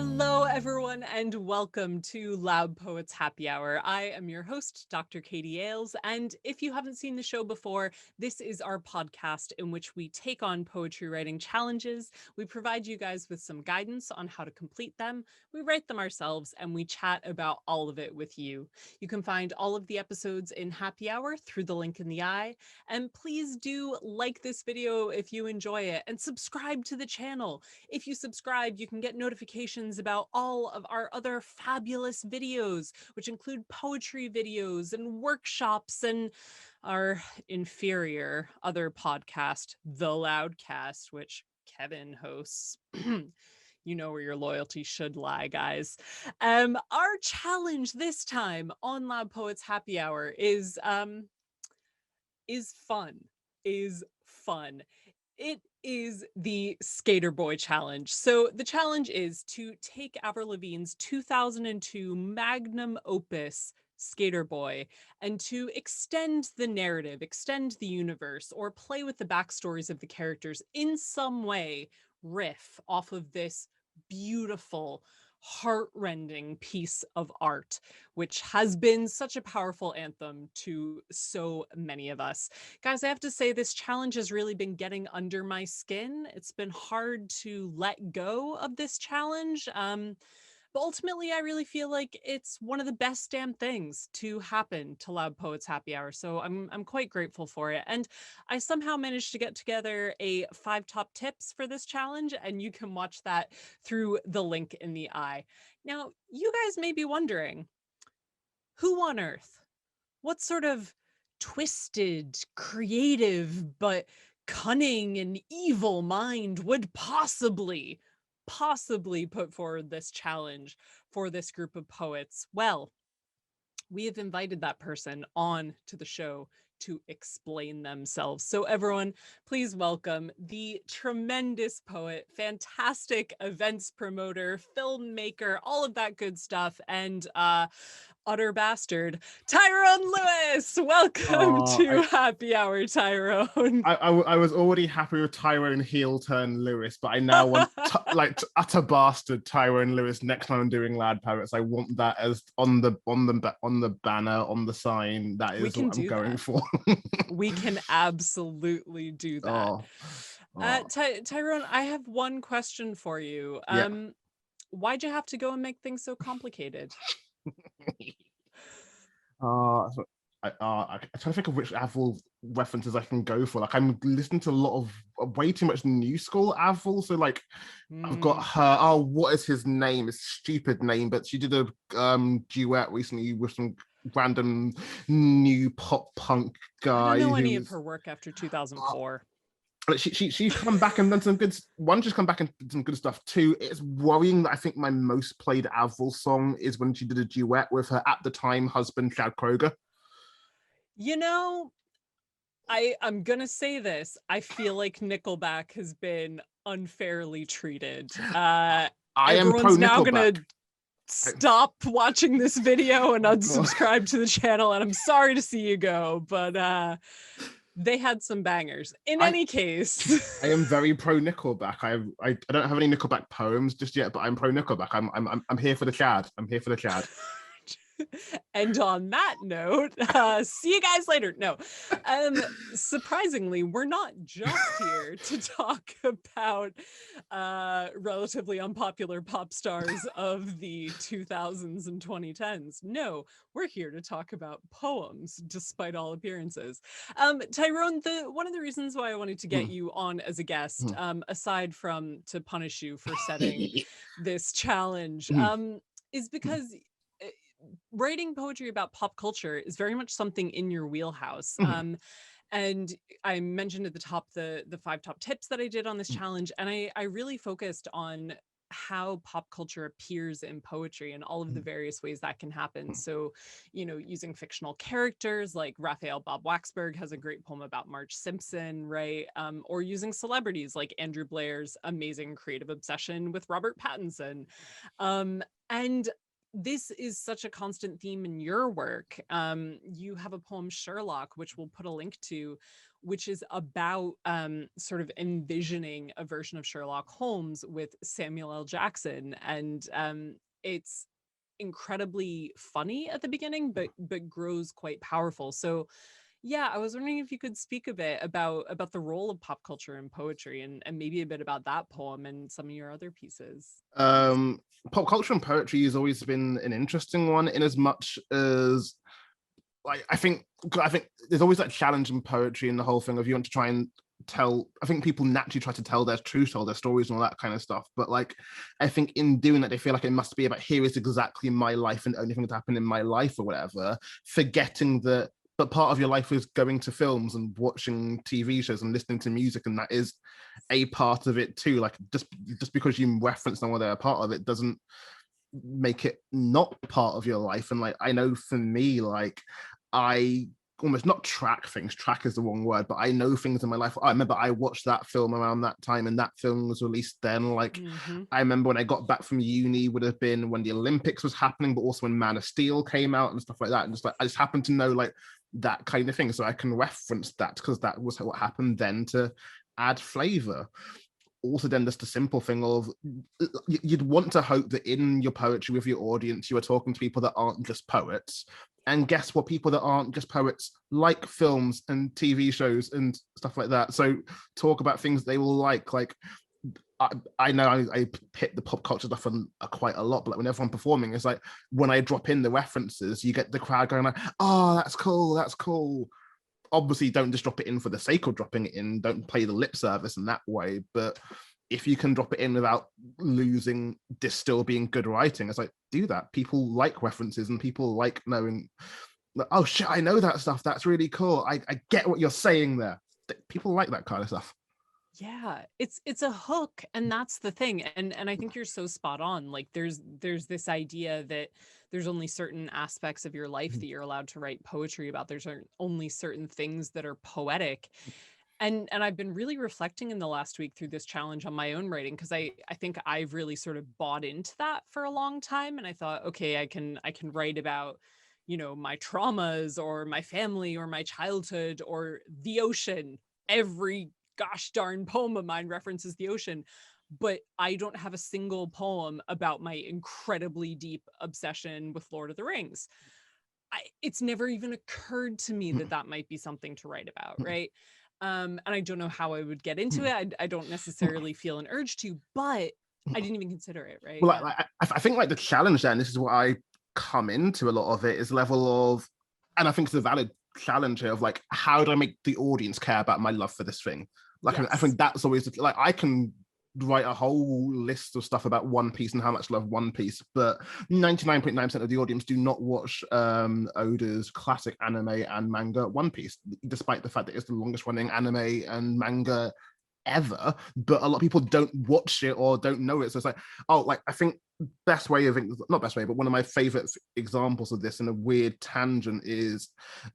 Hello, everyone, and welcome to Loud Poets Happy Hour. I am your host, Dr. Katie Ailes, and if you haven't seen the show before, this is our podcast in which we take on poetry writing challenges. We provide you guys with some guidance on how to complete them. We write them ourselves, and we chat about all of it with you. You can find all of the episodes in Happy Hour through the link in the eye, and please do like this video if you enjoy it, and subscribe to the channel. If you subscribe, you can get notifications about all of our other fabulous videos, which include poetry videos and workshops and our inferior other podcast, The Loudcast, which Kevin hosts. You know where your loyalty should lie, guys. Our challenge this time on Loud Poets Happy Hour is fun. It is the Sk8er Boi challenge. So the challenge is to take Avril Lavigne's 2002 magnum opus, Sk8er Boi, and to extend the narrative, extend the universe, or play with the backstories of the characters in some way, riff off of this beautiful, heartrending piece of art, which has been such a powerful anthem to so many of us. Guys, I have to say this challenge has really been getting under my skin. It's been hard to let go of this challenge. But ultimately, I really feel like it's one of the best damn things to happen to Loud Poets Happy Hour. So I'm quite grateful for it. And I somehow managed to get together a 5 top tips for this challenge, and you can watch that through the link in the eye. Now, you guys may be wondering, who on earth? What sort of twisted, creative, but cunning and evil mind would possibly put forward this challenge for this group of poets? Well, we have invited that person on to the show to explain themselves. So everyone, please welcome the tremendous poet, fantastic events promoter, filmmaker, all of that good stuff, and utter bastard, Tyrone Lewis. Welcome to Happy Hour, Tyrone. I was already happy with Tyrone heel turn Lewis, but I now want utter bastard Tyrone Lewis next time I'm doing Loud Poets. I want that as on the banner, on the sign. That is what I'm going for. We can absolutely do that. Tyrone, I have one question for you. Why'd you have to go and make things so complicated? I'm trying to think of which Avril references I can go for. Like, I'm listening to a lot of way too much new school Avril. So like, I've got her. Oh, what is his name? It's a stupid name, but she did a duet recently with some random new pop punk guy. I don't know any of her work after 2004. She's come back and done some good. One, she's come back and did some good stuff. Two, it's worrying that I think my most played Avril song is when she did a duet with her at the time husband Sk8er. You know, I'm gonna say this. I feel like Nickelback has been unfairly treated. Everyone's now gonna stop watching this video and unsubscribe to the channel, and I'm sorry to see you go, but they had some bangers. In any case, I am very pro Nickelback. I don't have any Nickelback poems just yet, but I'm pro Nickelback. I'm here for the Chad. I'm here for the Chad. And on that note, see you guys later. No, surprisingly, we're not just here to talk about relatively unpopular pop stars of the 2000s and 2010s. No, we're here to talk about poems, despite all appearances. Tyrone, one of the reasons why I wanted to get you on as a guest, aside from to punish you for setting this challenge, is because writing poetry about pop culture is very much something in your wheelhouse. And I mentioned at the top the 5 top tips that I did on this challenge, and I really focused on how pop culture appears in poetry and all of the various ways that can happen. So, you know, using fictional characters like Raphael Bob Waxberg has a great poem about Marge Simpson, right? Or using celebrities like Andrew Blair's amazing creative obsession with Robert Pattinson. And this is such a constant theme in your work. You have a poem, Sherlock, which we'll put a link to, which is about sort of envisioning a version of Sherlock Holmes with Samuel L. Jackson. And it's incredibly funny at the beginning, but grows quite powerful. So yeah, I was wondering if you could speak a bit about the role of pop culture in poetry, and maybe a bit about that poem and some of your other pieces. Pop culture and poetry has always been an interesting one, in as much as, like, I think there's always that challenge in poetry and the whole thing of you want to try and tell. I think people naturally try to tell their truth, tell their stories and all that kind of stuff, but like, I think in doing that they feel like it must be about, here is exactly my life and the only thing that's happened in my life or whatever, forgetting that but part of your life is going to films and watching TV shows and listening to music, and that is a part of it too. Like, just because you reference them or they're a part of it doesn't make it not part of your life. And like, I know for me, like, I almost not track things, track is the wrong word, but I know things in my life. I remember I watched that film around that time and that film was released then. Like, I remember when I got back from uni would have been when the Olympics was happening, but also when Man of Steel came out and stuff like that. And just like, I just happened to know like that kind of thing, so I can reference that because that was what happened then to add flavor. Also, then just the simple thing of, you'd want to hope that in your poetry with your audience you are talking to people that aren't just poets, and guess what, people that aren't just poets like films and TV shows and stuff like that. So talk about things they will like I know I hit the pop culture stuff on quite a lot, but like whenever I'm performing, it's like when I drop in the references, you get the crowd going like, oh, that's cool, that's cool. Obviously, don't just drop it in for the sake of dropping it in. Don't play the lip service in that way. But if you can drop it in without losing this still being good writing, it's like, do that. People like references and people like knowing, oh shit, I know that stuff. That's really cool. I get what you're saying there. People like that kind of stuff. Yeah, it's a hook, and that's the thing. And I think you're so spot on. Like, there's this idea that there's only certain aspects of your life that you're allowed to write poetry about. There's only certain things that are poetic. And I've been really reflecting in the last week through this challenge on my own writing, because I think I've really sort of bought into that for a long time. And I thought, okay, I can write about, my traumas or my family or my childhood or the ocean. Every gosh darn poem of mine references the ocean, but I don't have a single poem about my incredibly deep obsession with Lord of the Rings. It's never even occurred to me that that might be something to write about, right? And I don't know how I would get into it. I don't necessarily feel an urge to, but I didn't even consider it, right? Well, Yeah. I think like the challenge then, this is what I come into a lot of it, is level of, and I think it's a valid challenge here of like, how do I make the audience care about my love for this thing? Like, I Yes. think that's always like, I can write a whole list of stuff about One Piece and how much I love One Piece, but 99.9% of the audience do not watch Oda's classic anime and manga One Piece, despite the fact that it's the longest running anime and manga ever. But a lot of people don't watch it or don't know it, so it's like, oh, like, I think best way of, not best way, but one of my favorite examples of this in a weird tangent is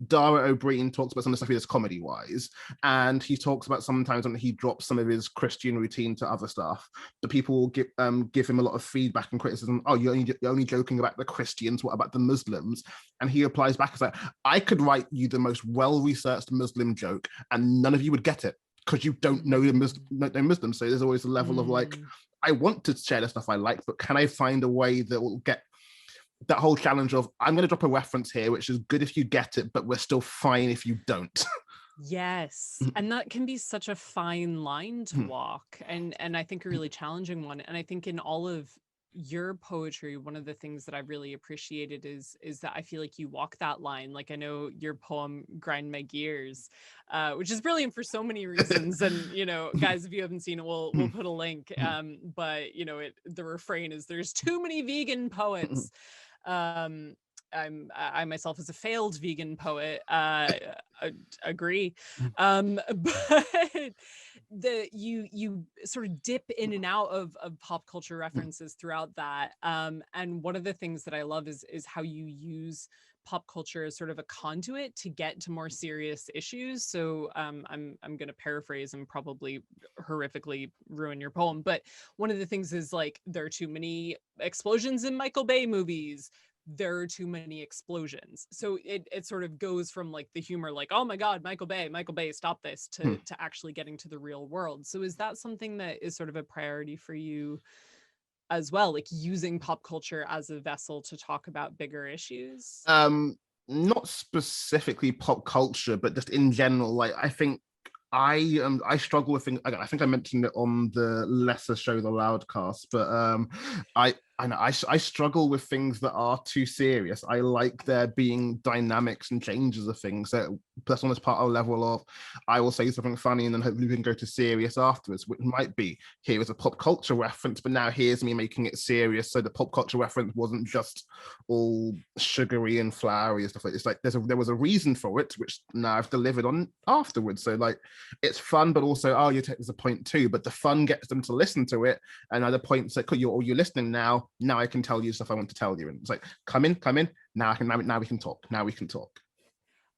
Dara O'Brien talks about some of the stuff he does comedy wise, and he talks about sometimes when he drops some of his Christian routine to other stuff, the people will give him a lot of feedback and criticism. Oh, you're only joking about the Christians, what about the Muslims? And he replies back, it's like, I could write you the most well-researched Muslim joke and none of you would get it because you don't know the Muslims. So there's always a level of like, I want to share the stuff I like, but can I find a way that will get that whole challenge of, I'm going to drop a reference here, which is good if you get it, but we're still fine if you don't. Yes. And that can be such a fine line to walk, and I think a really challenging one. And I think in all of your poetry, one of the things that I really appreciated is that I feel like you walk that line. Like, I know your poem Grind My Gears, which is brilliant for so many reasons. And guys, if you haven't seen it, we'll put a link. But the refrain is, there's too many vegan poets. um I myself, as a failed vegan poet, agree. But you sort of dip in and out of pop culture references throughout that. And one of the things that I love is how you use pop culture as sort of a conduit to get to more serious issues. So I'm going to paraphrase and probably horrifically ruin your poem, but one of the things is like, there are too many explosions in Michael Bay movies. there are too many explosions. So it sort of goes from like the humor, like, oh my God, Michael Bay, stop this, to actually getting to the real world. So is that something that is sort of a priority for you as well, like using pop culture as a vessel to talk about bigger issues? Not specifically pop culture, but just in general. Like I think I struggle with things. I think I mentioned it on the lesser show, the Loudcast, but I struggle with things that are too serious. I like there being dynamics and changes of things. So that's on this part of level of I will say something funny and then hopefully we can go to serious afterwards, which might be here is a pop culture reference, but now here's me making it serious. So the pop culture reference wasn't just all sugary and flowery and stuff like this. It's like there was a reason for it, which now I've delivered on afterwards. So like it's fun, but also there's a point too. But the fun gets them to listen to it, and other points like you're listening now. Now I can tell you stuff I want to tell you, and it's like come in. Now now we can talk. Now we can talk.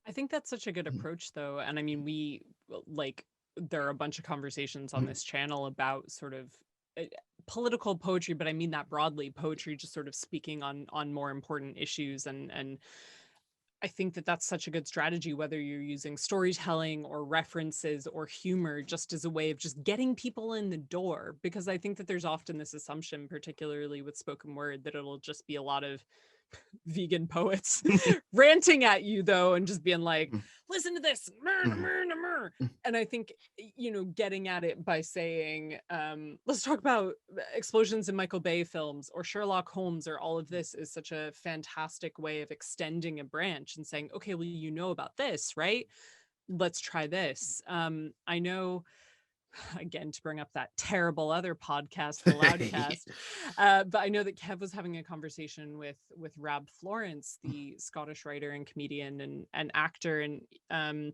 I think that's such a good approach, though. And I mean, we like there are a bunch of conversations on this channel about sort of political poetry, but I mean that broadly, poetry just sort of speaking on more important issues. And I think that that's such a good strategy, whether you're using storytelling or references or humor, just as a way of just getting people in the door. Because I think that there's often this assumption, particularly with spoken word, that it'll just be a lot of vegan poets ranting at you, though, and just being like, listen to this, and I think, you know, getting at it by saying, let's talk about explosions in Michael Bay films or Sherlock Holmes or all of this, is such a fantastic way of extending a branch and saying, okay, well, you know about this, right? Let's try this. I know, again, to bring up that terrible other podcast, the Loudcast, but I know that Kev was having a conversation with Rab Florence, the Scottish writer and comedian and actor, and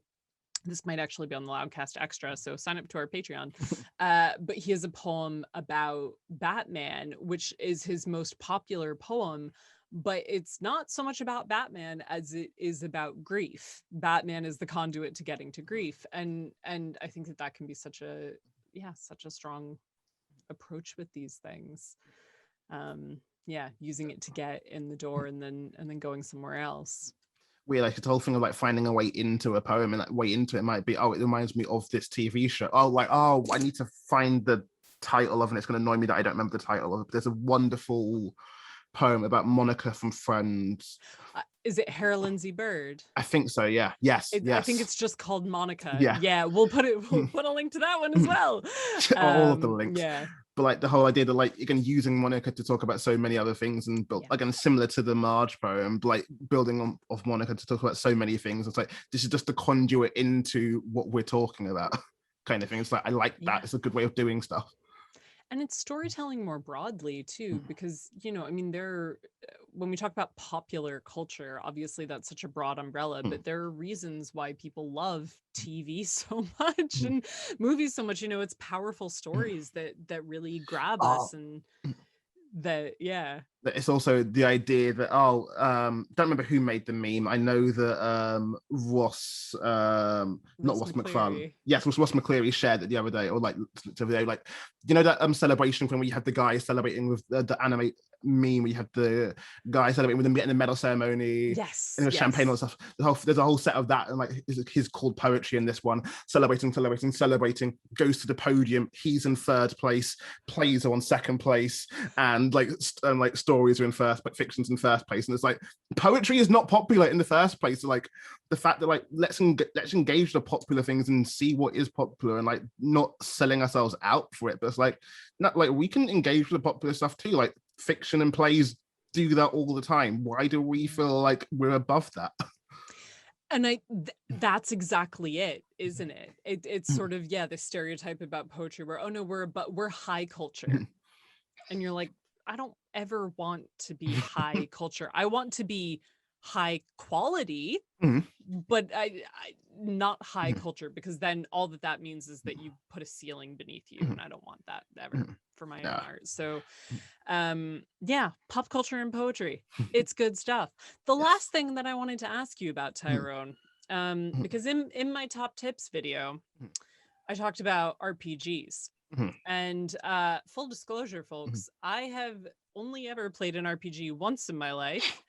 this might actually be on the Loudcast Extra, so sign up to our Patreon. But he has a poem about Batman, which is his most popular poem, but it's not so much about Batman as it is about grief. Batman is the conduit to getting to grief, and I think that can be such a strong approach with these things. Using it to get in the door and then going somewhere else. We like the whole thing of like finding a way into a poem, and that way into it might be, it reminds me of this TV show. I need to find the title of it, and it's going to annoy me that I don't remember the title of it. There's a wonderful poem about Monica from Friends. Is it Hera Lindsay Bird? I think so. Yeah. Yes. I think it's just called Monica. Yeah. We'll put a link to that one as well. All of the links. Yeah. But like the whole idea that like again using Monica to talk about so many other things and build again similar to the Marge poem, like building on of Monica to talk about so many things. It's like this is just the conduit into what we're talking about, kind of thing. It's like I like that. It's a good way of doing stuff. And it's storytelling more broadly too, because, you know, I mean, when we talk about popular culture, obviously that's such a broad umbrella, but there are reasons why people love TV so much and movies so much. You know, it's powerful stories that really grab us, and it's also the idea that don't remember who made the meme. I know that Ross McClaren. Yes, Ross McCleary shared it the other day, or like the video, like you know that celebration when we had the guy celebrating with the anime meme, we had the guy celebrating with him getting the medal ceremony, and the champagne and stuff. There's a whole set of that, and like his called poetry in this one, celebrating, goes to the podium, he's in third place, plays are on second place, and like stories are in first, but fiction's in first place, and it's like poetry is not popular in the first place. So like the fact that like let's engage the popular things and see what is popular, and like not selling ourselves out for it, but it's like not like we can engage with the popular stuff too. Like fiction and plays do that all the time. Why do we feel like we're above that? And that's exactly it, isn't it? It's sort of the stereotype about poetry where we're high culture, and you're like, I don't ever want to be high culture. I want to be high quality, but I not high culture, because then all that means is that you put a ceiling beneath you, and I don't want that ever for my own art. So pop culture and poetry, it's good stuff. The last thing that I wanted to ask you about, Tyrone, because in my top tips video, I talked about RPGs. And full disclosure, folks, I have only ever played an RPG once in my life,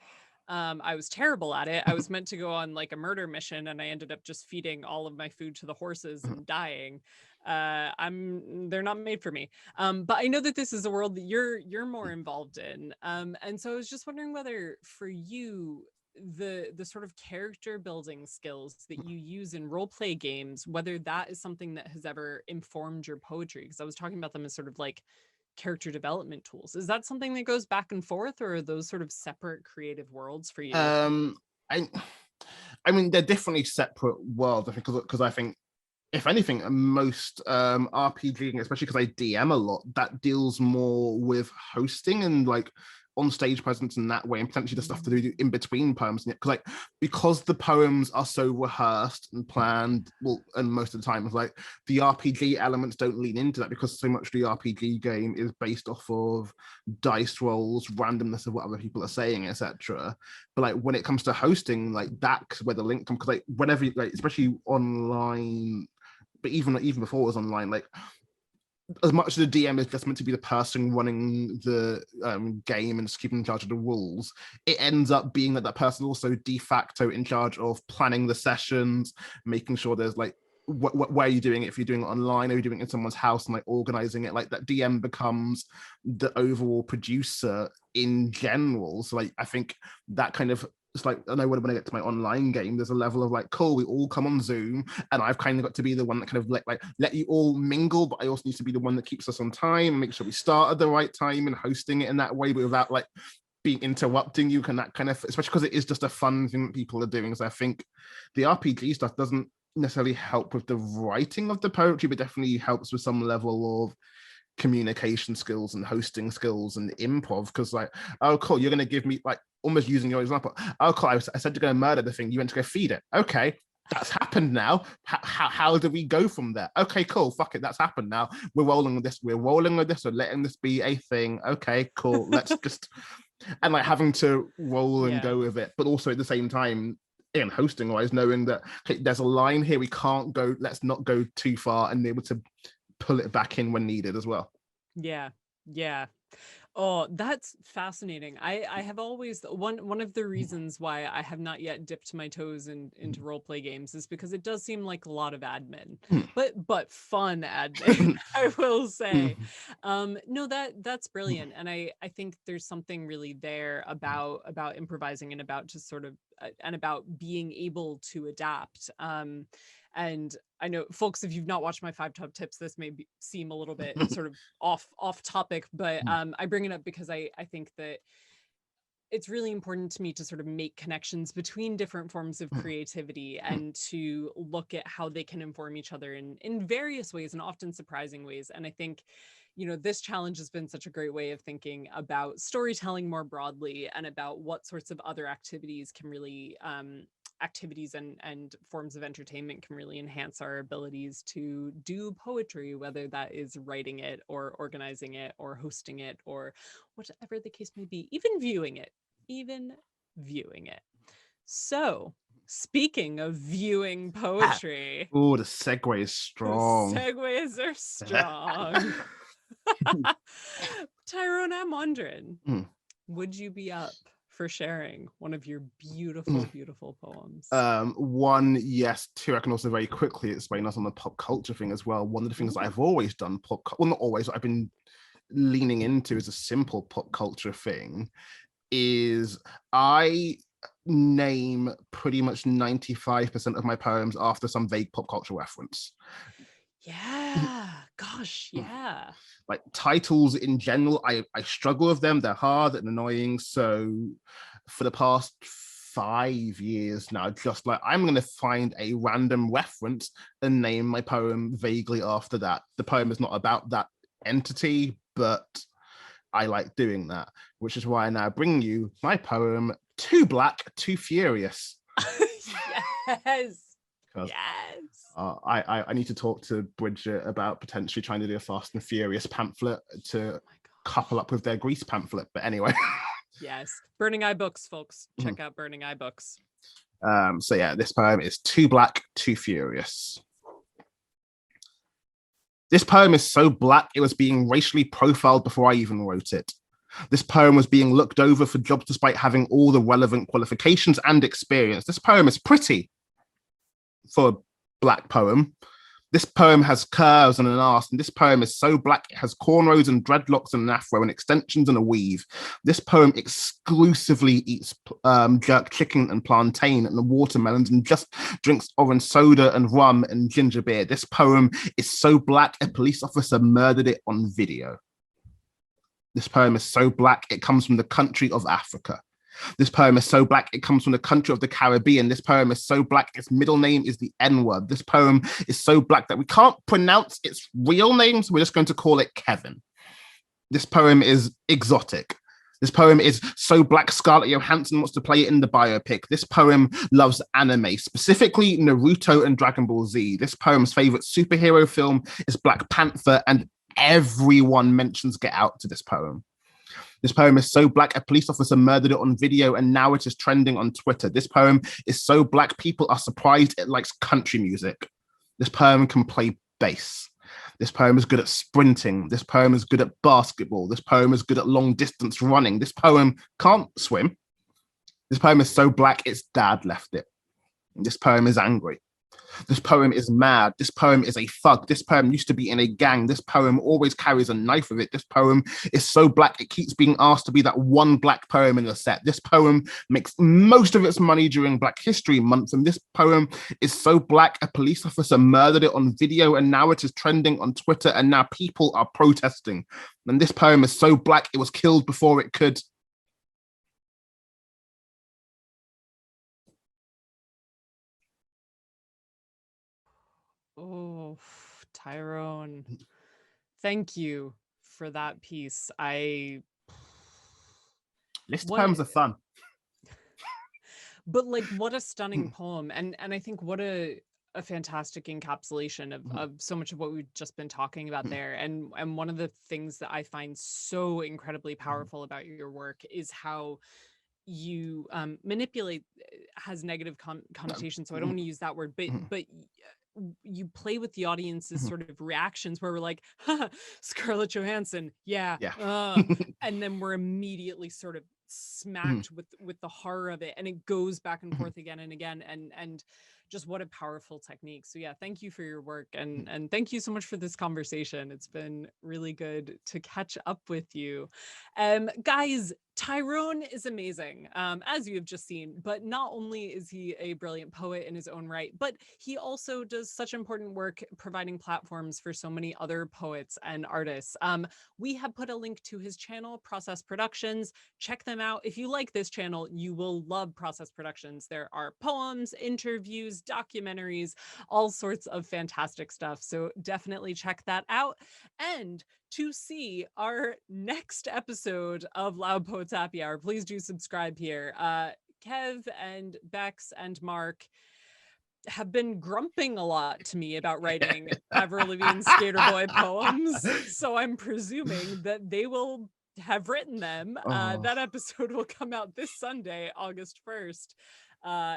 I was terrible at it. I was meant to go on like a murder mission, and I ended up just feeding all of my food to the horses and dying. They're not made for me. But I know that this is a world that you're more involved in. And so I was just wondering whether for you, the sort of character building skills that you use in role play games, whether that is something that has ever informed your poetry, because I was talking about them as sort of like character development tools. Is that something that goes back and forth, or are those sort of separate creative worlds for you? I I mean, they're definitely separate worlds. I think because I think if anything, most RPG, especially because I DM a lot, that deals more with hosting and like on stage presence in that way, and potentially the stuff to do in between poems. Because the poems are so rehearsed and planned, well, and most of the time, it's like the RPG elements don't lean into that because so much of the RPG game is based off of dice rolls, randomness of what other people are saying, etc. But like when it comes to hosting, like that's where the link comes, because like whenever, like especially online, but even before it was online, like as much as the DM is just meant to be the person running the game and keeping in charge of the rules, it ends up being that person also de facto in charge of planning the sessions, making sure there's like where are you doing it? If you're doing it online, are you doing it in someone's house and like organizing it? Like that DM becomes the overall producer in general. So like I think that kind of, it's like, I know when I get to my online game, there's a level of like, cool, we all come on Zoom, and I've kind of got to be the one that kind of like let you all mingle, but I also need to be the one that keeps us on time, make sure we start at the right time, and hosting it in that way, but without like being interrupting you, can that kind of, especially because it is just a fun thing that people are doing. So I think the RPG stuff doesn't necessarily help with the writing of the poetry, but definitely helps with some level of communication skills and hosting skills and improv. Because like, oh cool, you're going to give me, like almost using your example, oh cool, I said you're going to murder the thing, you went to go feed it, okay, that's happened now. How do we go from there? Okay, cool, fuck it, that's happened now, we're rolling with this, we're letting this be a thing. Okay, cool, let's just and like having to roll and go with it, but also at the same time, in hosting wise, knowing that, okay, there's a line here, we can't go, let's not go too far, and be able to pull it back in when needed as well. Yeah. Oh, that's fascinating. I have always, one of the reasons why I have not yet dipped my toes into role play games is because it does seem like a lot of admin, but fun admin, I will say. No, that's brilliant, and I think there's something really there about improvising and about just sort of and about being able to adapt. And I know, folks, if you've not watched my 5 top tips, this may seem a little bit sort of off topic, but I bring it up because I think that it's really important to me to sort of make connections between different forms of creativity and to look at how they can inform each other in various ways, and often surprising ways. And I think, this challenge has been such a great way of thinking about storytelling more broadly, and about what sorts of other activities can really activities and forms of entertainment can really enhance our abilities to do poetry, whether that is writing it or organizing it or hosting it or whatever the case may be, even viewing it. So speaking of viewing poetry, oh, the segue is strong. Segues are strong. Tyrone, I'm wondering, would you be up for sharing one of your beautiful poems? One, yes. Two, I can also very quickly explain us on the pop culture thing as well. One of the things that I've always done, well, not always, I've been leaning into as a simple pop culture thing, is I name pretty much 95% of my poems after some vague pop culture reference. Yeah, gosh, yeah. Like titles in general, I struggle with them. They're hard and annoying. So for the past 5 years now, just like, I'm going to find a random reference and name my poem vaguely after that. The poem is not about that entity, but I like doing that, which is why I now bring you my poem, Too Black, Too Furious. Yes. I need to talk to Bridget about potentially trying to do a Fast and Furious pamphlet to couple up with their Grease pamphlet. But anyway. Yes. Burning Eye Books, folks. Check out Burning Eye Books. So yeah, this poem is Too Black, Too Furious. This poem is so black, it was being racially profiled before I even wrote it. This poem was being looked over for jobs despite having all the relevant qualifications and experience. This poem is pretty for a Black poem. This poem has curves and an arse, and this poem is so Black it has cornrows and dreadlocks and an afro and extensions and a weave. This poem exclusively eats jerk chicken and plantain and watermelons and just drinks orange soda and rum and ginger beer. This poem is so Black a police officer murdered it on video. This poem is so Black it comes from the country of Africa. This poem is so Black it comes from the country of the Caribbean. This poem is so Black its middle name is the N-word. This poem is so Black that we can't pronounce its real name, so we're just going to call it Kevin. This poem is exotic. This poem is so Black Scarlett Johansson wants to play it in the biopic. This poem loves anime, specifically Naruto and Dragon Ball Z. This poem's favorite superhero film is Black Panther, and everyone mentions Get Out to this poem. This poem is so Black a police officer murdered it on video and now it is trending on Twitter. This poem is so Black people are surprised it likes country music. This poem can play bass. This poem is good at sprinting. This poem is good at basketball. This poem is good at long distance running. This poem can't swim. This poem is so Black its dad left it. This poem is angry. This poem is mad. This poem is a thug. This poem used to be in a gang. This poem always carries a knife with it. This poem is so Black it keeps being asked to be that one Black poem in the set. This poem makes most of its money during Black History Month. And this poem is so Black a police officer murdered it on video and now it is trending on Twitter and now people are protesting. And this poem is so Black it was killed before it could. Oh, Tyrone, thank you for that piece. List What, poems are fun. but like, what a stunning poem. And I think what a fantastic encapsulation of so much of what we've just been talking about there. And one of the things that I find so incredibly powerful about your work is how you manipulate has negative connotation. So I don't want to use that word, but you play with the audience's sort of reactions where we're like, Scarlett Johansson, yeah. And then we're immediately sort of smacked with the horror of it, and it goes back and forth again and again, and just what a powerful technique. So yeah, thank you for your work, and thank you so much for this conversation. It's been really good to catch up with you. Guys, Tyrone is amazing, as you have just seen, but not only is he a brilliant poet in his own right, but he also does such important work providing platforms for so many other poets and artists. We have put a link to his channel, Process Productions. Check them out. If you like this channel, you will love Process Productions. There are poems, interviews, documentaries, all sorts of fantastic stuff. So definitely check that out. And to see our next episode of Loud Poets Happy Hour, please do subscribe here. Kev and Bex and Mark have been grumping a lot to me about writing Avril Lavigne's Sk8er Boi poems, so I'm presuming that they will have written them. That episode will come out this Sunday, August 1st.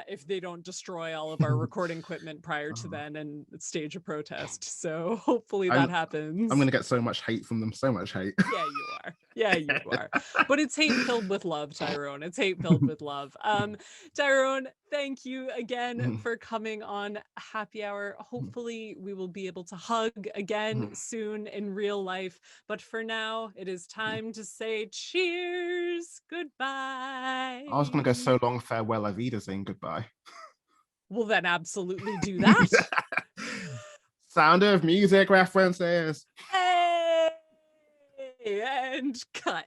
If they don't destroy all of our recording equipment prior to then and stage a protest. So hopefully that happens. I'm going to get so much hate from them, so much hate. Yeah, you are. Yeah, you are. But it's hate filled with love, Tyrone. It's hate filled with love. Tyrone, thank you again for coming on Happy Hour. Hopefully we will be able to hug again soon in real life. But for now, it is time to say cheers. Goodbye. I was going to go so long, farewell, Auf Wiedersehen, goodbye. Well, then absolutely do that. Sound of Music references. Hey! And cut.